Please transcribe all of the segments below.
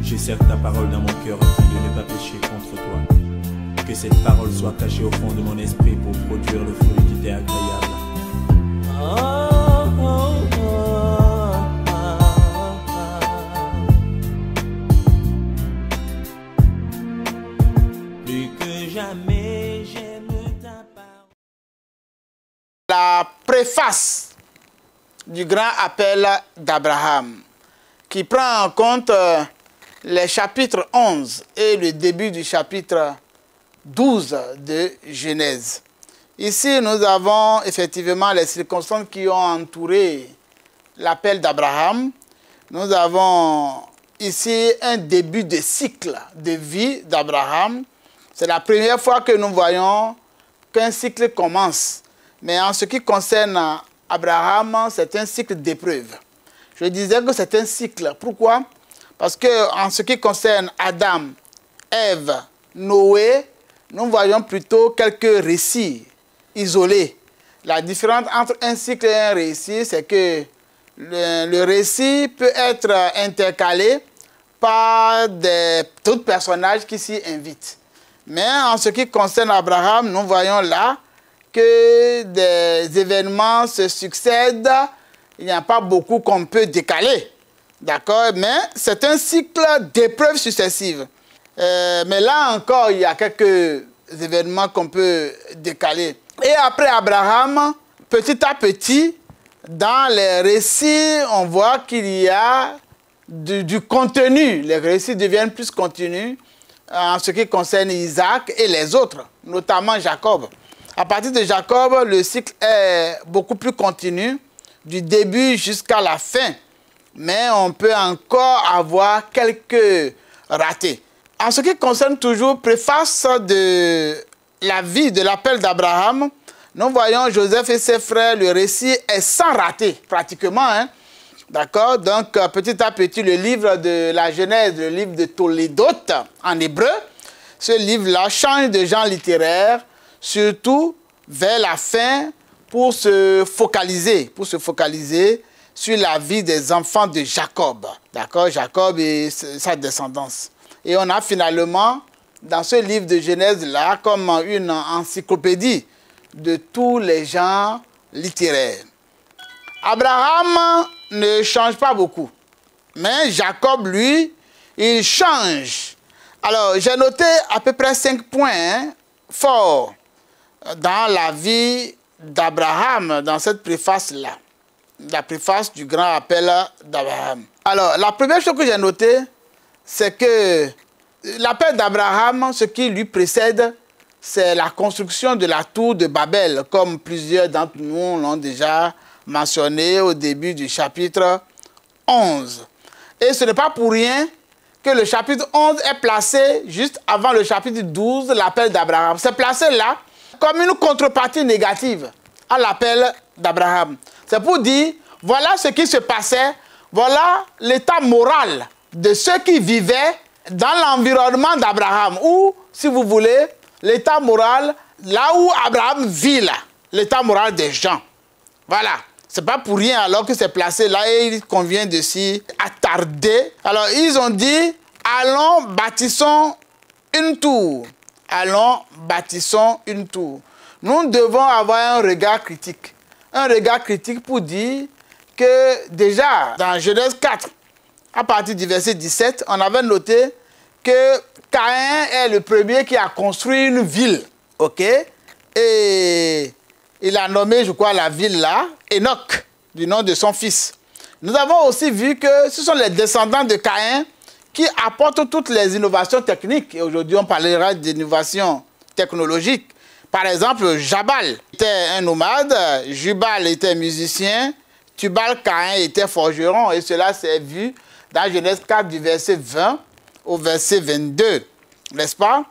J'ai certes ta parole dans mon cœur afin de ne pas pécher contre toi. Que cette parole soit cachée au fond de mon esprit pour produire le fruit qui t'est agréable. Plus que jamais j'aime ta parole. La préface du grand appel d'Abraham, qui prend en compte les chapitres 11 et le début du chapitre 12 de Genèse. Ici, nous avons effectivement les circonstances qui ont entouré l'appel d'Abraham. Nous avons ici un début de cycle de vie d'Abraham. C'est la première fois que nous voyons qu'un cycle commence. Mais en ce qui concerne Abraham, c'est un cycle d'épreuves. Je disais que c'est un cycle. Pourquoi? Parce que en ce qui concerne Adam, Ève, Noé, nous voyons plutôt quelques récits isolés. La différence entre un cycle et un récit, c'est que le récit peut être intercalé par d'autres personnages qui s'y invitent. Mais en ce qui concerne Abraham, nous voyons là que des événements se succèdent. Il n'y a pas beaucoup qu'on peut décaler. D'accord? Mais c'est un cycle d'épreuves successives. Mais là encore, il y a quelques événements qu'on peut décaler. Et après Abraham, petit à petit, dans les récits, on voit qu'il y a du contenu. Les récits deviennent plus continus en ce qui concerne Isaac et les autres, notamment Jacob. À partir de Jacob, le cycle est beaucoup plus continu, du début jusqu'à la fin. Mais on peut encore avoir quelques ratés. En ce qui concerne toujours préface de la vie, de l'appel d'Abraham, nous voyons Joseph et ses frères, le récit est sans raté, pratiquement. Hein? D'accord? Donc, petit à petit, le livre de la Genèse, le livre de Tolédote, en hébreu, ce livre-là change de genre littéraire, surtout vers la fin, pour se focaliser sur la vie des enfants de Jacob. D'accord? Jacob et sa descendance. Et on a finalement, dans ce livre de Genèse-là, comme une encyclopédie de tous les genres littéraires. Abraham ne change pas beaucoup. Mais Jacob, lui, il change. Alors, j'ai noté à peu près 5 points forts dans la vie d'Abraham, dans cette préface-là. La préface du grand appel d'Abraham. Alors, la première chose que j'ai notée, c'est que l'appel d'Abraham, ce qui lui précède, c'est la construction de la tour de Babel, comme plusieurs d'entre nous l'ont déjà mentionné au début du chapitre 11. Et ce n'est pas pour rien que le chapitre 11 est placé juste avant le chapitre 12, l'appel d'Abraham. C'est placé là comme une contrepartie négative à l'appel d'Abraham. C'est pour dire, voilà ce qui se passait, voilà l'état moral de ceux qui vivaient dans l'environnement d'Abraham, ou, si vous voulez, l'état moral, là où Abraham vit là, l'état moral des gens. Voilà. C'est pas pour rien alors que c'est placé là et il convient de s'y attarder. Alors, ils ont dit, allons, bâtissons une tour. Allons, bâtissons une tour. Nous devons avoir un regard critique. Un regard critique pour dire que déjà, dans Genèse 4, à partir du verset 17, on avait noté que Caïn est le premier qui a construit une ville. OK? Et il a nommé, je crois, la ville là, Enoch, du nom de son fils. Nous avons aussi vu que ce sont les descendants de Caïn qui apportent toutes les innovations techniques. Et aujourd'hui, on parlera d'innovations technologiques. Par exemple, Jabal était un nomade, Jubal était musicien, Tubal-Caïn était forgeron. Et cela s'est vu dans Genèse 4 du verset 20 au verset 22. N'est-ce pas?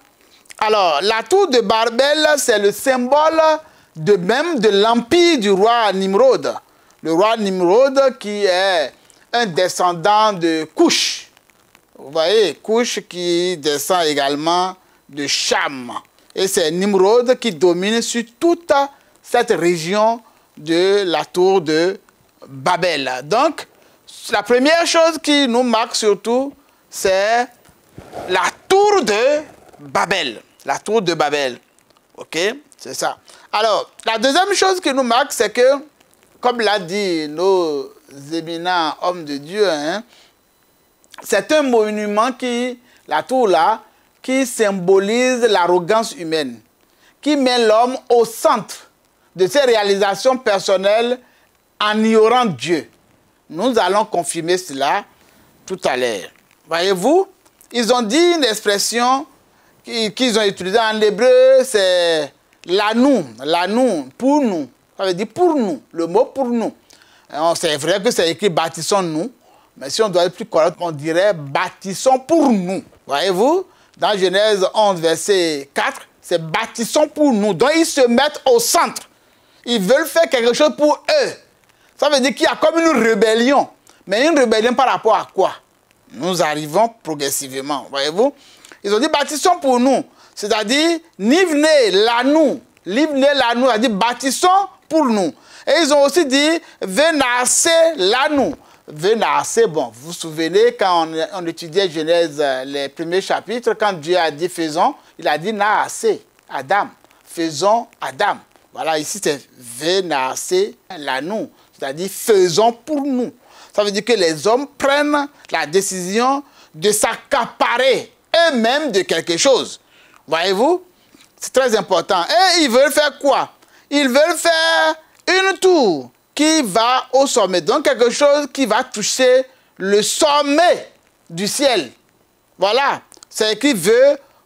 Alors, la tour de Babel, c'est le symbole de l'empire du roi Nimrod. Le roi Nimrod qui est un descendant de Cush. Vous voyez, Cush qui descend également de Cham. Et c'est Nimrod qui domine sur toute cette région de la tour de Babel. Donc, la première chose qui nous marque surtout, c'est la tour de Babel. La tour de Babel. Ok? C'est ça. Alors, la deuxième chose qui nous marque, c'est que, comme l'a dit nos éminents hommes de Dieu, hein, c'est un monument qui, la tour là, qui symbolise l'arrogance humaine, qui met l'homme au centre de ses réalisations personnelles en ignorant Dieu. Nous allons confirmer cela tout à l'heure. Voyez-vous, ils ont dit une expression qu'ils ont utilisée en hébreu, c'est l'anoum, pour nous. Ça veut dire pour nous, le mot pour nous. C'est vrai que c'est écrit bâtissons-nous, mais si on doit être plus correct, on dirait bâtissons pour nous. Voyez-vous, dans Genèse 11, verset 4, c'est bâtissons pour nous. Donc ils se mettent au centre. Ils veulent faire quelque chose pour eux. Ça veut dire qu'il y a comme une rébellion. Mais une rébellion par rapport à quoi? Nous arrivons progressivement, voyez-vous. Ils ont dit bâtissons pour nous. C'est-à-dire, nivne la-nous. Nivne la-nous, c'est-à-dire bâtissons pour nous. Et ils ont aussi dit venasse la-nous. Venasse, bon, vous vous souvenez quand on étudiait Genèse, les premiers chapitres, quand Dieu a dit faisons, il a dit naase, Adam. Faisons Adam. Voilà, ici c'est venasse la-nous. C'est-à-dire faisons pour nous. Ça veut dire que les hommes prennent la décision de s'accaparer eux-mêmes de quelque chose. Voyez-vous? C'est très important. Et ils veulent faire quoi? Ils veulent faire une tour qui va au sommet. Donc quelque chose qui va toucher le sommet du ciel. Voilà. C'est écrit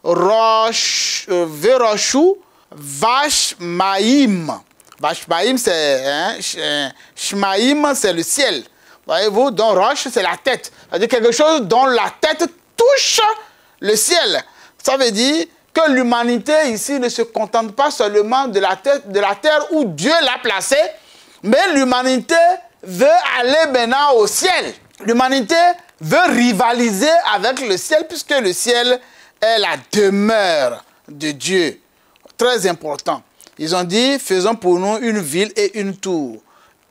Verochou Vashmaïm. Vashmaïm, c'est Shmaïm, c'est le ciel. Voyez-vous, donc roche, c'est la tête. C'est-à-dire quelque chose dont la tête touche le ciel. Ça veut dire que l'humanité ici ne se contente pas seulement de la terre où Dieu l'a placée, mais l'humanité veut aller maintenant au ciel. L'humanité veut rivaliser avec le ciel, puisque le ciel est la demeure de Dieu. Très important. Ils ont dit, faisons pour nous une ville et une tour.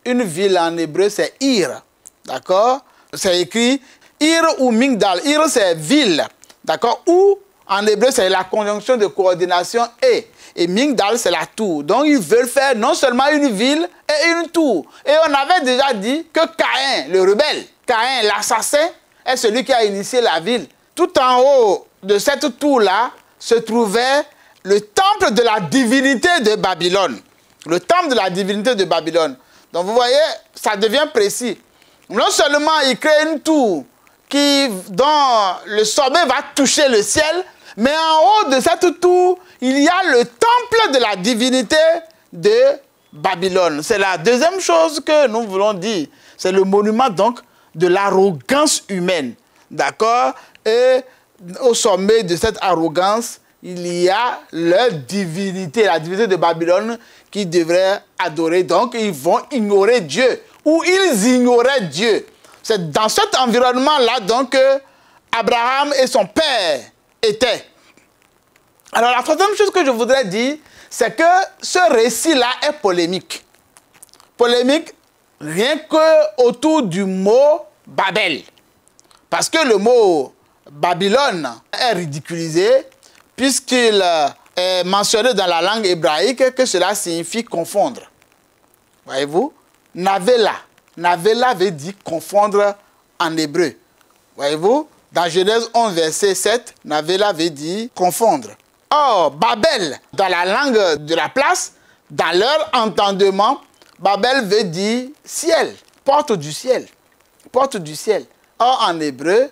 Une ville en hébreu, c'est Ir. D'accord? C'est écrit Ir ou Migdal. Ir, c'est ville. D'accord? Ou, en hébreu, c'est la conjonction de coordination et. Et Migdal, c'est la tour. Donc, ils veulent faire non seulement une ville et une tour. Et on avait déjà dit que Caïn, le rebelle, Caïn, l'assassin, est celui qui a initié la ville. Tout en haut de cette tour-là se trouvait le temple de la divinité de Babylone. Le temple de la divinité de Babylone. Donc, vous voyez, ça devient précis. Non seulement il crée une tour dont le sommet va toucher le ciel, mais en haut de cette tour, il y a le temple de la divinité de Babylone. C'est la deuxième chose que nous voulons dire. C'est le monument donc de l'arrogance humaine. D'accord? Et au sommet de cette arrogance, il y a leur divinité, la divinité de Babylone, qui devrait adorer. Donc, ils vont ignorer Dieu. Ou ils ignoraient Dieu. C'est dans cet environnement-là donc que Abraham et son père étaient. Alors la troisième chose que je voudrais dire, c'est que ce récit-là est polémique. Polémique rien que autour du mot Babel. Parce que le mot Babylone est ridiculisé puisqu'il est mentionné dans la langue hébraïque que cela signifie confondre. Voyez-vous? Navela. Navela veut dire confondre en hébreu. Voyez-vous? Dans Genèse 11, verset 7, Navela veut dire confondre. Or, Babel, dans la langue de la place, dans leur entendement, Babel veut dire ciel, porte du ciel. Porte du ciel. Or, en hébreu,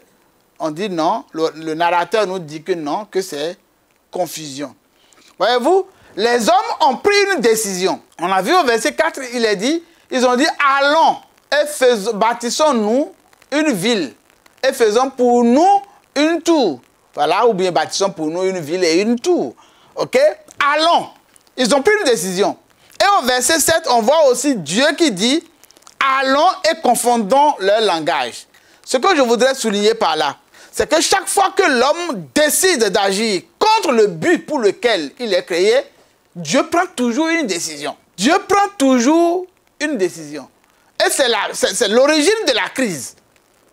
on dit non, le narrateur nous dit que non, que c'est confusion. Voyez-vous? Les hommes ont pris une décision. On a vu au verset 4, il est dit, ils ont dit, allons et bâtissons-nous une ville et faisons pour nous une tour. Voilà, ou bien bâtissons pour nous une ville et une tour. Ok? Allons. Ils ont pris une décision. Et au verset 7, on voit aussi Dieu qui dit, allons et confondons leur langage. Ce que je voudrais souligner par là, c'est que chaque fois que l'homme décide d'agir contre le but pour lequel il est créé, Dieu prend toujours une décision. Dieu prend toujours une décision. Et c'est l'origine de la crise.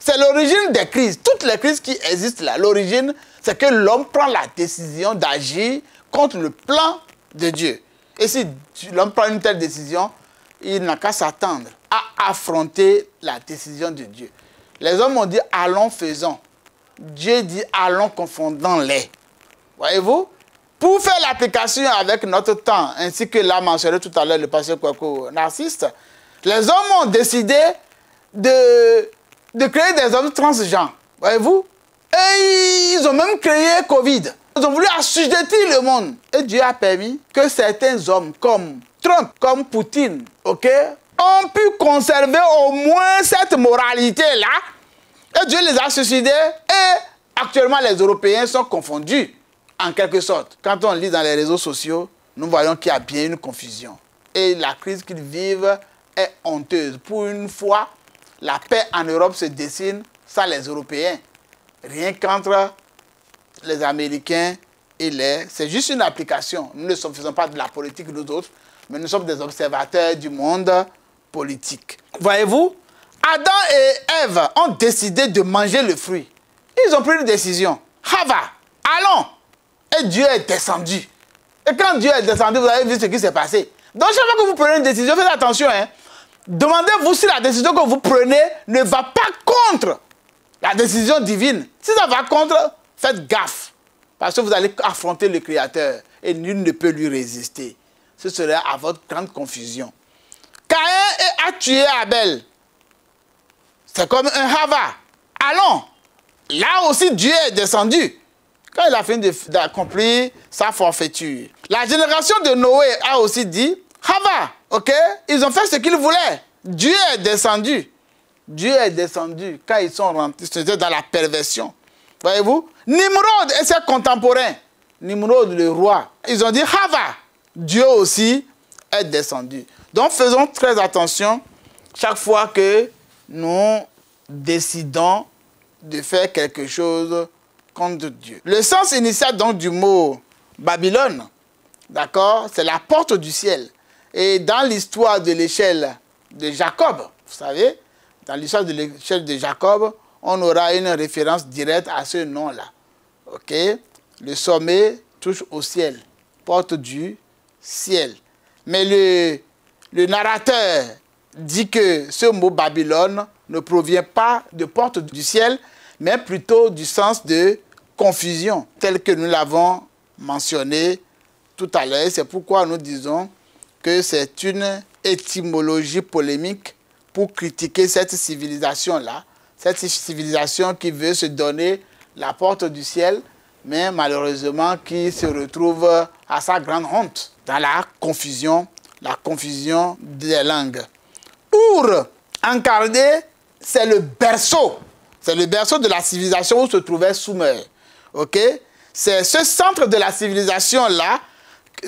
C'est l'origine des crises. Toutes les crises qui existent là, l'origine, c'est que l'homme prend la décision d'agir contre le plan de Dieu. Et si l'homme prend une telle décision, il n'a qu'à s'attendre à affronter la décision de Dieu. Les hommes ont dit « allons, faisons ». Dieu dit « allons, confondons-les ». Voyez-vous? Pour faire l'application avec notre temps, ainsi que l'a mentionné tout à l'heure le pasteur Kouakou Narcisse, les hommes ont décidé de créer des hommes transgenres. Voyez-vous? Et ils ont même créé Covid. Ils ont voulu assujettir le monde. Et Dieu a permis que certains hommes comme Trump, comme Poutine, ok, ont pu conserver au moins cette moralité-là. Et Dieu les a suicidés. Et actuellement, les Européens sont confondus, en quelque sorte. Quand on lit dans les réseaux sociaux, nous voyons qu'il y a bien une confusion. Et la crise qu'ils vivent est honteuse. Pour une fois, la paix en Europe se dessine sans les Européens. Rien qu'entre les Américains et les... C'est juste une application. Nous ne faisons pas de la politique nous autres, mais nous sommes des observateurs du monde politique. Voyez-vous, Adam et Ève ont décidé de manger le fruit. Ils ont pris une décision. Hava, allons. Et Dieu est descendu. Et quand Dieu est descendu, vous avez vu ce qui s'est passé. Donc chaque fois que vous prenez une décision, faites attention. Hein. Demandez-vous si la décision que vous prenez ne va pas contre la décision divine. Si ça va contre, faites gaffe. Parce que vous allez affronter le Créateur et nul ne peut lui résister. Ce serait à votre grande confusion. Caïn a tué Abel. C'est comme un Hava. Allons. Là aussi, Dieu est descendu. Quand il a fini d'accomplir sa forfaiture. La génération de Noé a aussi dit, Hava, ok? Ils ont fait ce qu'ils voulaient. Dieu est descendu. Dieu est descendu quand ils sont rentrés. C'était dans la perversion. Voyez-vous? Nimrod et ses contemporains. Nimrod, le roi. Ils ont dit, Hava. Dieu aussi est descendu. Donc faisons très attention chaque fois que nous décidons de faire quelque chose contre Dieu. Le sens initial donc du mot Babylone, d'accord, c'est la porte du ciel. Et dans l'histoire de l'échelle de Jacob, vous savez, dans l'histoire de l'échelle de Jacob, on aura une référence directe à ce nom-là. Ok? Le sommet touche au ciel, porte du ciel. Mais le narrateur dit que ce mot Babylone ne provient pas de porte du ciel, mais plutôt du sens de confusion, tel que nous l'avons mentionné tout à l'heure. C'est pourquoi nous disons que c'est une étymologie polémique pour critiquer cette civilisation-là, cette civilisation qui veut se donner la porte du ciel, mais malheureusement qui se retrouve à sa grande honte dans la confusion des langues. Our, en Chaldée, c'est le berceau. C'est le berceau de la civilisation où se trouvait Sumer. Ok? C'est ce centre de la civilisation-là,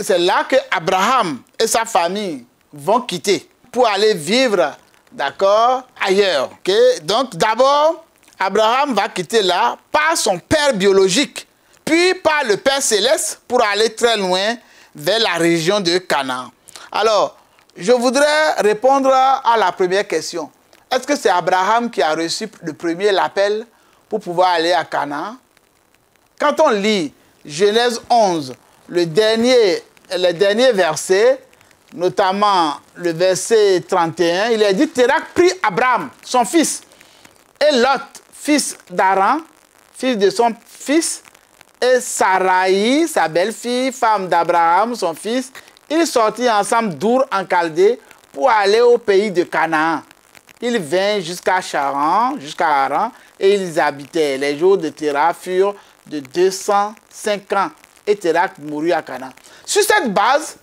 c'est là que Abraham et sa famille vont quitter pour aller vivre, d'accord, ailleurs. Ok? Donc d'abord, Abraham va quitter là par son père biologique, puis par le Père céleste pour aller très loin vers la région de Canaan. Alors, je voudrais répondre à la première question. Est-ce que c'est Abraham qui a reçu le premier l'appel pour pouvoir aller à Canaan? Quand on lit Genèse 11, le dernier verset, notamment le verset 31, il est dit, Térak prit Abraham, son fils, et Lot, fils d'Aran, fils de son fils, et Sarai, sa belle-fille, femme d'Abraham, son fils, ils sortirent ensemble d'Our en Chaldée pour aller au pays de Canaan. Ils vinrent jusqu'à Charan, jusqu'à Haran, et ils habitaient. Les jours de Térak furent de 205 ans, et Térak mourut à Canaan. Sur cette base,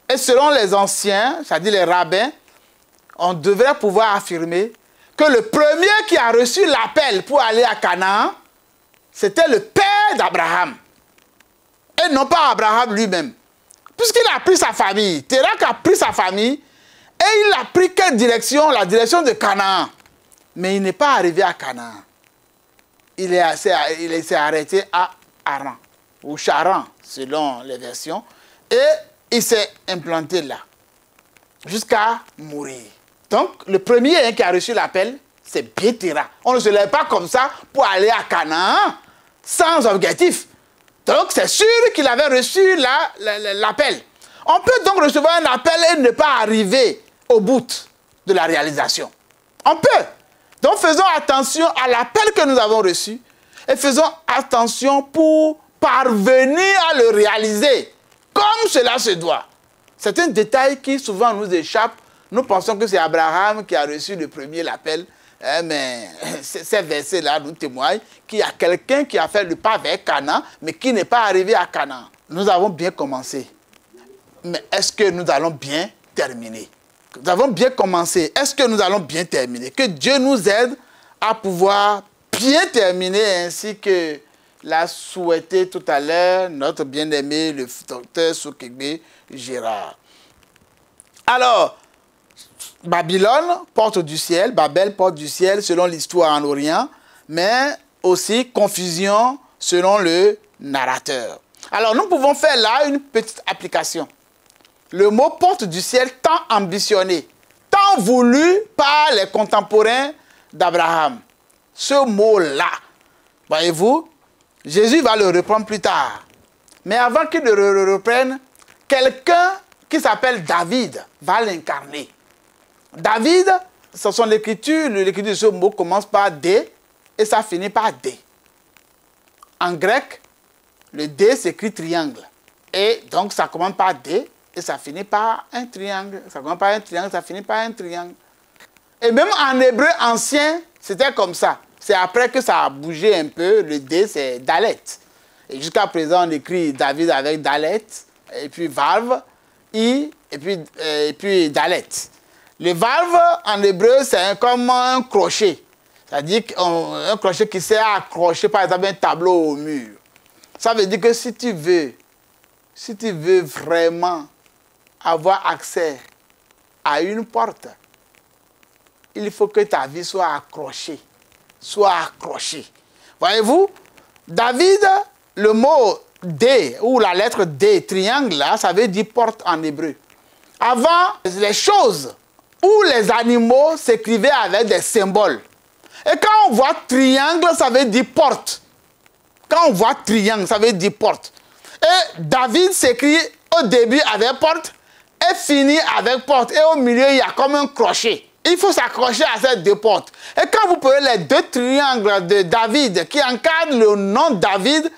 et selon les anciens, c'est-à-dire les rabbins, on devrait pouvoir affirmer que le premier qui a reçu l'appel pour aller à Canaan, c'était le père d'Abraham, et non pas Abraham lui-même. Puisqu'il a pris sa famille, Térak a pris sa famille, et il a pris quelle direction? La direction de Canaan. Mais il n'est pas arrivé à Canaan. Il s'est arrêté à Haran, ou Charan, selon les versions, et il s'est implanté là, jusqu'à mourir. Donc, le premier qui a reçu l'appel, c'est Béthéra. On ne se lève pas comme ça pour aller à Canaan sans objectif. Donc c'est sûr qu'il avait reçu l'appel. On peut donc recevoir un appel et ne pas arriver au bout de la réalisation. On peut. Donc faisons attention à l'appel que nous avons reçu et faisons attention pour parvenir à le réaliser comme cela se doit. C'est un détail qui souvent nous échappe. Nous pensons que c'est Abraham qui a reçu le premier l'appel. Mais ces versets-là nous témoignent qu'il y a quelqu'un qui a fait le pas vers Canaan, mais qui n'est pas arrivé à Canaan. Nous avons bien commencé. Mais est-ce que nous allons bien terminer? Nous avons bien commencé. Est-ce que nous allons bien terminer? Que Dieu nous aide à pouvoir bien terminer, ainsi que l'a souhaité tout à l'heure notre bien-aimé, le docteur Soukegbe Gérard. Alors, Babylone, porte du ciel, Babel, porte du ciel, selon l'histoire en Orient, mais aussi confusion selon le narrateur. Alors, nous pouvons faire là une petite application. Le mot porte du ciel, tant ambitionné, tant voulu par les contemporains d'Abraham. Ce mot-là, voyez-vous, Jésus va le reprendre plus tard. Mais avant qu'il ne le reprenne, quelqu'un qui s'appelle David va l'incarner. David, ce sont l'écriture de ce mot commence par D et ça finit par D. En grec, le D s'écrit triangle. Et donc ça commence par D et ça finit par un triangle. Ça commence par un triangle, ça finit par un triangle. Et même en hébreu ancien, c'était comme ça. C'est après que ça a bougé un peu, le D c'est Dalet. Et jusqu'à présent, on écrit David avec Dalet, et puis Valve, I, et puis Dalet. Le valve, en hébreu, c'est comme un crochet. C'est-à-dire un crochet qui sert à accrocher, par exemple, un tableau au mur. Ça veut dire que si tu veux vraiment avoir accès à une porte, il faut que ta vie soit accrochée. Voyez-vous, David, le mot D, ou la lettre D, triangle, là, ça veut dire porte en hébreu. Avant, les choses où les animaux s'écrivaient avec des symboles. Et quand on voit triangle, ça veut dire porte. Quand on voit triangle, ça veut dire porte. Et David s'écrit au début avec porte et finit avec porte. Et au milieu, il y a comme un crochet. Il faut s'accrocher à ces deux portes. Et quand vous prenez les deux triangles de David qui encadrent le nom David,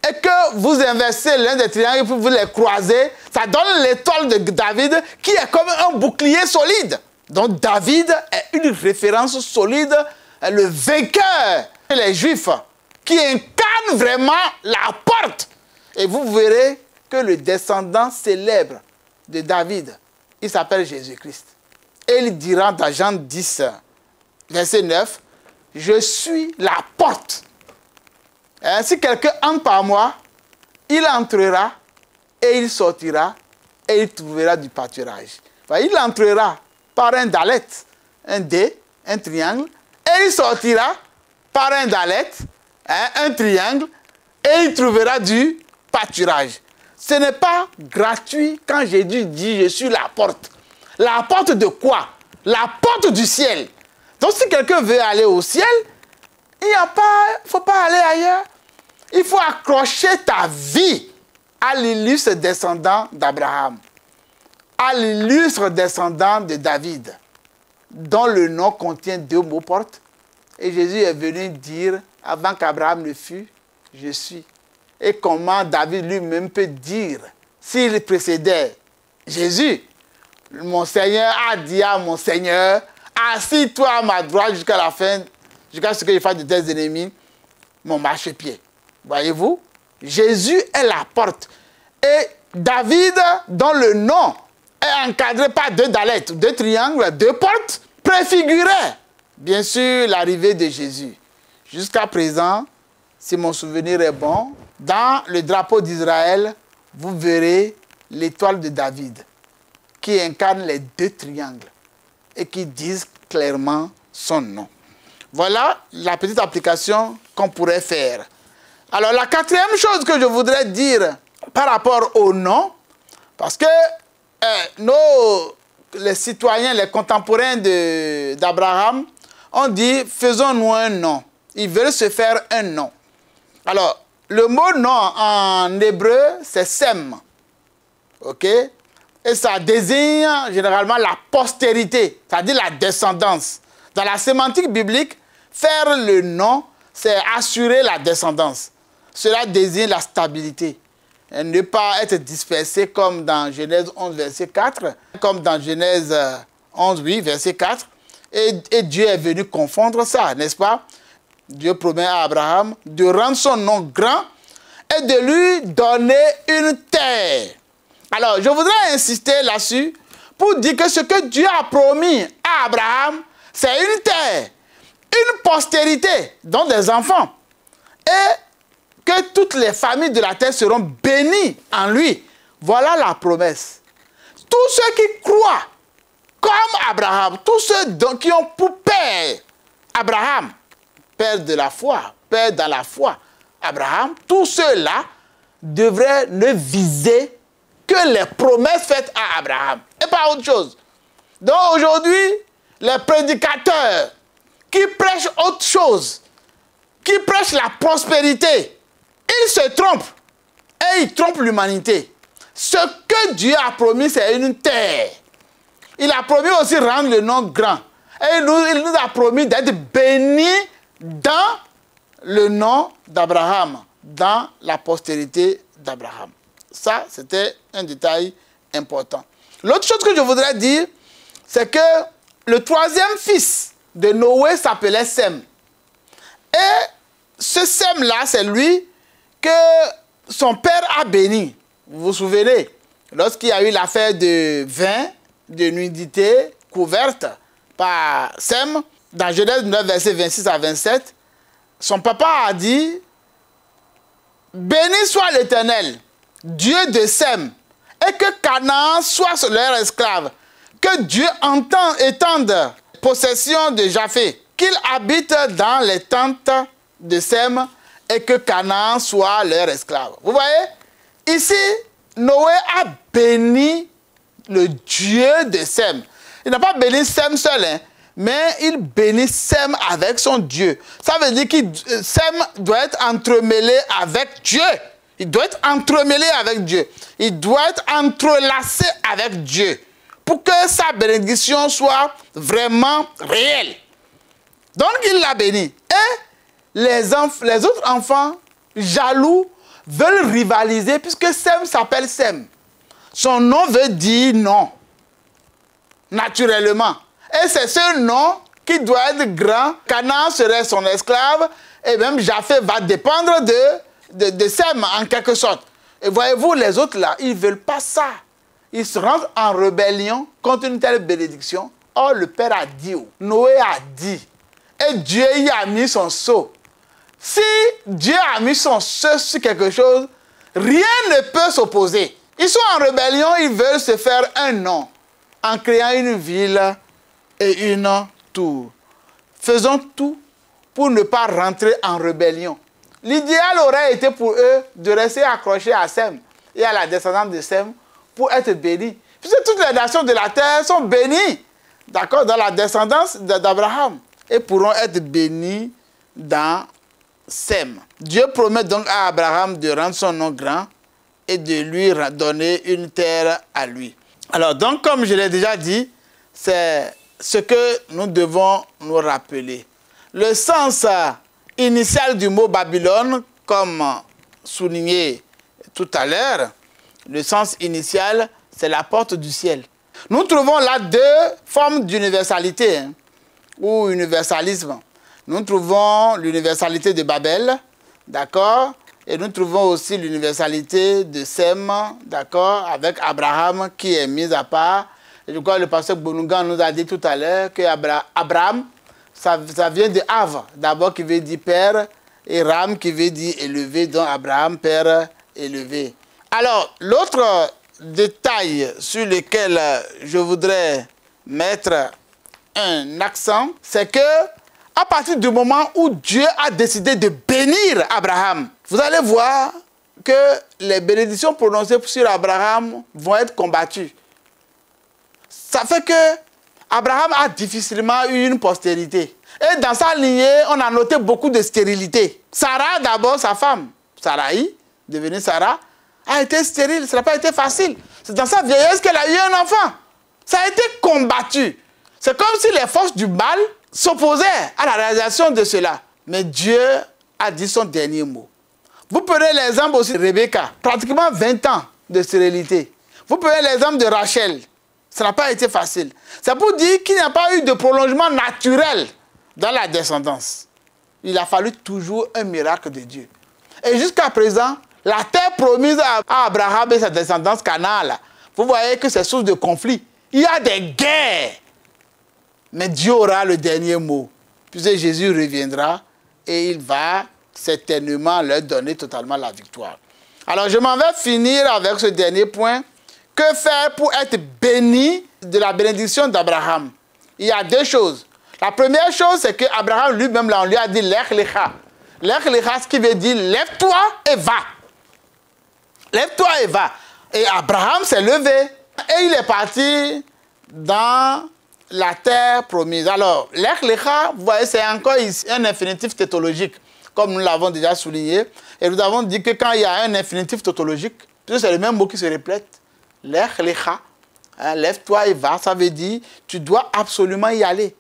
et que vous inversez l'un des triangles pour vous les croiser, ça donne l'étoile de David qui est comme un bouclier solide. Donc David est une référence solide, le vainqueur des Juifs, qui incarne vraiment la porte. Et vous verrez que le descendant célèbre de David, il s'appelle Jésus-Christ. Et il dira dans Jean 10, verset 9, « Je suis la porte. » Si quelqu'un entre par moi, il entrera et il sortira et il trouvera du pâturage. Il entrera par un dalet, un D, un triangle, et il sortira par un dalet, un triangle, et il trouvera du pâturage. Ce n'est pas gratuit quand Jésus dit « je suis la porte ». La porte de quoi? La porte du ciel. Donc si quelqu'un veut aller au ciel, il ne faut pas aller ailleurs. Il faut accrocher ta vie à l'illustre descendant d'Abraham, à l'illustre descendant de David, dont le nom contient deux mots porte. Et Jésus est venu dire, avant qu'Abraham ne fût, je suis. Et comment David lui-même peut dire, s'il précédait Jésus, mon Seigneur a dit à mon Seigneur, assis-toi à ma droite jusqu'à la fin, jusqu'à ce que je fasse de tes ennemis mon marchepied. Voyez-vous, Jésus est la porte. Et David, dont le nom est encadré par deux dalettes, deux triangles, deux portes, préfigurait, bien sûr, l'arrivée de Jésus. Jusqu'à présent, si mon souvenir est bon, dans le drapeau d'Israël, vous verrez l'étoile de David, qui incarne les deux triangles et qui disent clairement son nom. Voilà la petite application qu'on pourrait faire. Alors, la quatrième chose que je voudrais dire par rapport au nom, parce que les citoyens, les contemporains d'Abraham on dit, faisons-nous un nom. Ils veulent se faire un nom. Alors, le mot nom en hébreu, c'est Sem. OK? Et ça désigne généralement la postérité, c'est-à-dire la descendance. Dans la sémantique biblique, faire le nom, c'est assurer la descendance. Cela désigne la stabilité. Et ne pas être dispersé comme dans Genèse 11, verset 4, comme dans Genèse 11, oui, verset 4. Et Dieu est venu confondre ça, n'est-ce pas? Dieu promet à Abraham de rendre son nom grand et de lui donner une terre. Alors, je voudrais insister là-dessus pour dire que ce que Dieu a promis à Abraham, c'est une terre, une postérité, dont des enfants. Et que toutes les familles de la terre seront bénies en lui. Voilà la promesse. Tous ceux qui croient, comme Abraham, tous ceux qui ont pour père Abraham, père de la foi, père dans la foi, Abraham, tous ceux-là devraient ne viser que les promesses faites à Abraham et pas autre chose. Donc aujourd'hui, les prédicateurs qui prêchent autre chose, qui prêchent la prospérité, ils se trompent et ils trompent l'humanité. Ce que Dieu a promis, c'est une terre. Il a promis aussi de rendre le nom grand. Et il nous a promis d'être bénis dans le nom d'Abraham, dans la postérité d'Abraham. Ça, c'était un détail important. L'autre chose que je voudrais dire, c'est que le troisième fils de Noé s'appelait Sem. Et ce Sem-là, c'est lui que son père a béni. Vous vous souvenez, lorsqu'il y a eu l'affaire de vin, de nudité couverte par Sem, dans Genèse 9, versets 26 à 27, son papa a dit, « Béni soit l'Éternel, Dieu de Sem, et que Canaan soit leur esclave, que Dieu étende possession de Japheth, qu'il habite dans les tentes de Sem, et que Canaan soit leur esclave. » Vous voyez, ici, Noé a béni le Dieu de Sem. Il n'a pas béni Sem seul, hein, mais il bénit Sem avec son Dieu. Ça veut dire que Sem doit être entremêlé avec Dieu. Il doit être entremêlé avec Dieu. Il doit être entrelacé avec Dieu pour que sa bénédiction soit vraiment réelle. Donc, il l'a béni. Et les autres enfants, jaloux, veulent rivaliser puisque Sem s'appelle Sem. Son nom veut dire non, naturellement. Et c'est ce nom qui doit être grand. Canaan serait son esclave et même Japheth va dépendre de Sem en quelque sorte. Et voyez-vous, les autres là, ils ne veulent pas ça. Ils se rendent en rébellion contre une telle bénédiction. Or, le Père a dit, Noé a dit, et Dieu y a mis son sceau. Si Dieu a mis son sceau sur quelque chose, rien ne peut s'opposer. Ils sont en rébellion, ils veulent se faire un nom en créant une ville et une tour. Faisons tout pour ne pas rentrer en rébellion. L'idéal aurait été pour eux de rester accrochés à Sem et à la descendance de Sem pour être bénis. Puisque toutes les nations de la terre sont bénies, d'accord, dans la descendance d'Abraham et pourront être bénis dans Sem. Dieu promet donc à Abraham de rendre son nom grand et de lui donner une terre à lui. Alors donc, comme je l'ai déjà dit, c'est ce que nous devons nous rappeler. Le sens initial du mot Babylone, comme souligné tout à l'heure, le sens initial, c'est la porte du ciel. Nous trouvons là deux formes d'universalité, hein, ou universalisme. Nous trouvons l'universalité de Babel, d'accord, et nous trouvons aussi l'universalité de Sem, d'accord, avec Abraham qui est mis à part. Et je crois que le pasteur Bonougan nous a dit tout à l'heure que Abraham, ça vient de Av, d'abord qui veut dire père, et Ram qui veut dire élevé, donc Abraham, père élevé. Alors, l'autre détail sur lequel je voudrais mettre un accent, c'est que à partir du moment où Dieu a décidé de bénir Abraham, vous allez voir que les bénédictions prononcées sur Abraham vont être combattues. Ça fait que Abraham a difficilement eu une postérité. Et dans sa lignée, on a noté beaucoup de stérilité. Sarah, d'abord, sa femme, Sarai, devenue Sarah, a été stérile. Ça n'a pas été facile. C'est dans sa vieillesse qu'elle a eu un enfant. Ça a été combattu. C'est comme si les forces du mal s'opposaient à la réalisation de cela. Mais Dieu a dit son dernier mot. Vous prenez l'exemple aussi de Rebecca, pratiquement 20 ans de stérilité. Vous prenez l'exemple de Rachel. Ça n'a pas été facile. C'est pour dire qu'il n'y a pas eu de prolongement naturel dans la descendance. Il a fallu toujours un miracle de Dieu. Et jusqu'à présent, la terre promise à Abraham et sa descendance Canaan, là, vous voyez que c'est source de conflit. Il y a des guerres. Mais Dieu aura le dernier mot. Puisque Jésus reviendra et il va certainement leur donner totalement la victoire. Alors je m'en vais finir avec ce dernier point. Que faire pour être béni de la bénédiction d'Abraham? Il y a deux choses. La première chose, c'est qu'Abraham lui-même, là, on lui a dit « Lech lecha ». « Lech lecha », ce qui veut dire « Lève-toi et va ». Lève-toi et va. Et Abraham s'est levé et il est parti dans la terre promise. Alors, Lech lecha, vous voyez, c'est encore ici un infinitif tautologique, comme nous l'avons déjà souligné. Et nous avons dit que quand il y a un infinitif tautologique, c'est le même mot qui se répète, Lech lecha, hein, lève-toi et va, ça veut dire tu dois absolument y aller.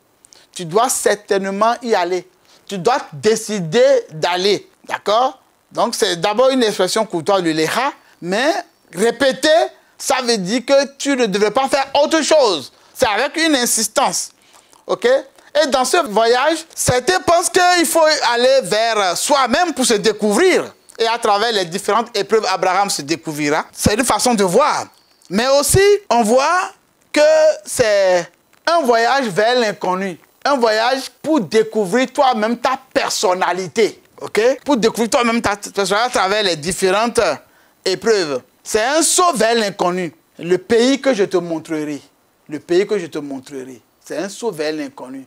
Tu dois certainement y aller. Tu dois décider d'aller. D'accord? Donc, c'est d'abord une expression courtoise, le lecha, mais répéter, ça veut dire que tu ne devrais pas faire autre chose. C'est avec une insistance. OK? Et dans ce voyage, certains pensent qu'il faut aller vers soi-même pour se découvrir. Et à travers les différentes épreuves, Abraham se découvrira. C'est une façon de voir. Mais aussi, on voit que c'est un voyage vers l'inconnu. Un voyage pour découvrir toi-même ta personnalité. OK? Pour découvrir toi-même ta personnalité à travers les différentes épreuves. C'est un saut vers l'inconnu. Le pays que je te montrerai. Le pays que je te montrerai. C'est un saut vers l'inconnu.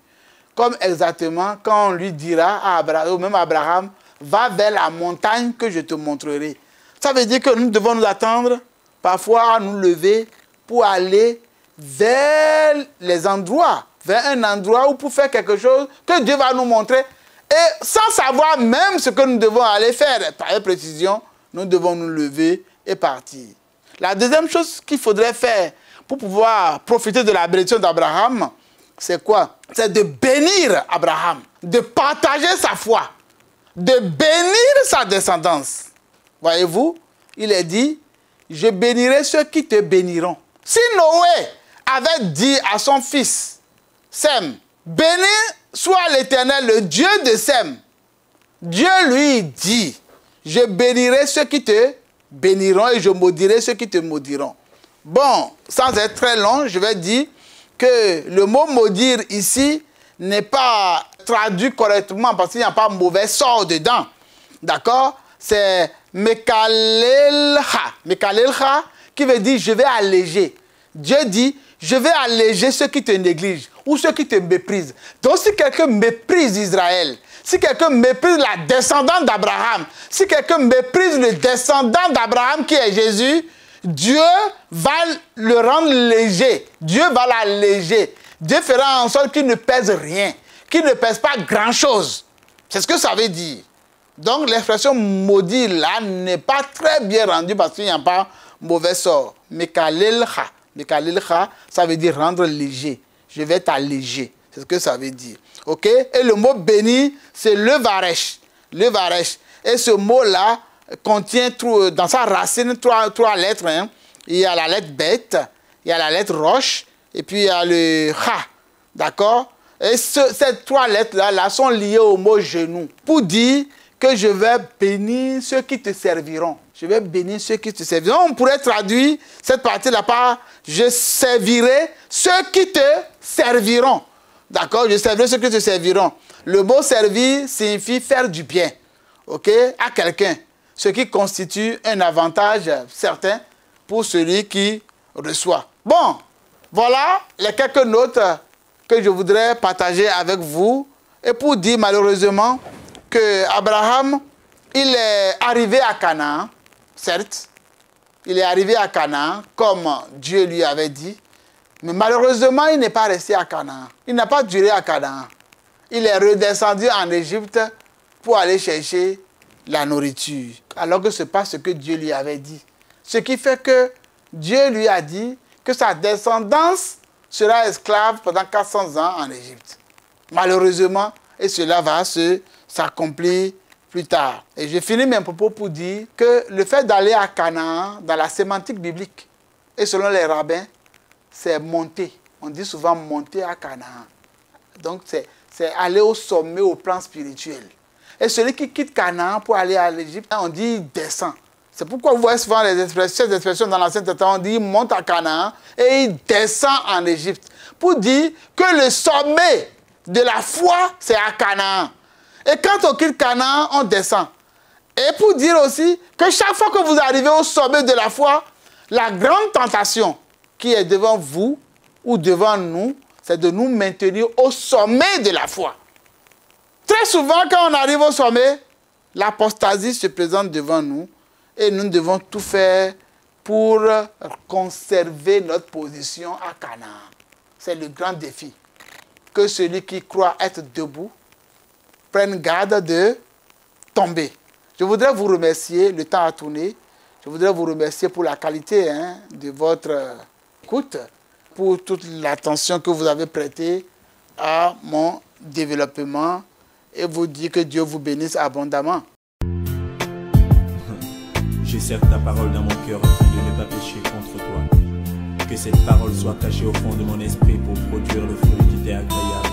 Comme exactement quand on lui dira à Abraham, ou même à Abraham, va vers la montagne que je te montrerai. Ça veut dire que nous devons nous attendre parfois à nous lever pour aller vers les endroits, vers un endroit où pour faire quelque chose que Dieu va nous montrer. Et sans savoir même ce que nous devons aller faire, par précision, nous devons nous lever et partir. La deuxième chose qu'il faudrait faire pour pouvoir profiter de la bénédiction d'Abraham, c'est quoi? C'est de bénir Abraham, de partager sa foi, de bénir sa descendance. Voyez-vous, il est dit, je bénirai ceux qui te béniront. Si Noé avait dit à son fils, Sem, béni soit l'Éternel, le Dieu de Sem, Dieu lui dit, je bénirai ceux qui te béniront et je maudirai ceux qui te maudiront. Bon, sans être très long, je vais dire que le mot maudire ici n'est pas traduit correctement parce qu'il n'y a pas mauvais sort dedans. D'accord? C'est mekalelcha. Mekalelcha qui veut dire je vais alléger. Dieu dit je vais alléger ceux qui te négligent ou ceux qui te méprisent. Donc si quelqu'un méprise Israël, si quelqu'un méprise la descendante d'Abraham, si quelqu'un méprise le descendant d'Abraham qui est Jésus, Dieu va le rendre léger. Dieu va l'alléger. Dieu fera en sorte qu'il ne pèse rien, qu'il ne pèse pas grand-chose. C'est ce que ça veut dire. Donc l'expression maudit là n'est pas très bien rendue parce qu'il n'y a pas mauvais sort. Mekalelcha. Mekalelcha, ça veut dire rendre léger. Je vais t'alléger. C'est ce que ça veut dire. OK? Et le mot béni, c'est le varesh. Le varesh. Et ce mot-là contient dans sa racine trois lettres. Hein. Il y a la lettre bête, il y a la lettre roche, et puis il y a le cha. D'accord? Et ces trois lettres-là sont liées au mot genou. Pour dire que je vais bénir ceux qui te serviront. Je vais bénir ceux qui te serviront. On pourrait traduire cette partie-là par je servirai ceux qui te serviront. D'accord? Je servirai ceux qui te serviront. Le mot servir signifie faire du bien. OK? À quelqu'un. Ce qui constitue un avantage certain pour celui qui reçoit. Bon, voilà les quelques notes que je voudrais partager avec vous. Et pour dire malheureusement que Abraham, il est arrivé à Canaan, certes, il est arrivé à Canaan comme Dieu lui avait dit, mais malheureusement, il n'est pas resté à Canaan. Il n'a pas duré à Canaan. il est redescendu en Égypte pour aller chercher la nourriture. Alors que ce n'est pas ce que Dieu lui avait dit. Ce qui fait que Dieu lui a dit que sa descendance sera esclave pendant 400 ans en Égypte. Malheureusement, et cela va s'accomplir plus tard. Et je finis mes propos pour dire que le fait d'aller à Canaan, dans la sémantique biblique, et selon les rabbins, c'est monter. On dit souvent monter à Canaan. Donc c'est aller au sommet au plan spirituel. Et celui qui quitte Canaan pour aller à l'Égypte, on dit il descend. C'est pourquoi vous voyez souvent ces expressions dans l'Ancien Testament, on dit il monte à Canaan et il descend en Égypte. Pour dire que le sommet de la foi, c'est à Canaan. Et quand on quitte Canaan, on descend. Et pour dire aussi que chaque fois que vous arrivez au sommet de la foi, la grande tentation qui est devant vous ou devant nous, c'est de nous maintenir au sommet de la foi. Très souvent, quand on arrive au sommet, l'apostasie se présente devant nous et nous devons tout faire pour conserver notre position à Canaan. C'est le grand défi. Que celui qui croit être debout prenne garde de tomber. Je voudrais vous remercier, le temps a tourné. Je voudrais vous remercier pour la qualité de votre écoute, pour toute l'attention que vous avez prêtée à mon développement et vous dire que Dieu vous bénisse abondamment. J'ai certes ta parole dans mon cœur afin de ne pas pécher contre toi. Que cette parole soit cachée au fond de mon esprit pour produire le fruit qui t'est agréable.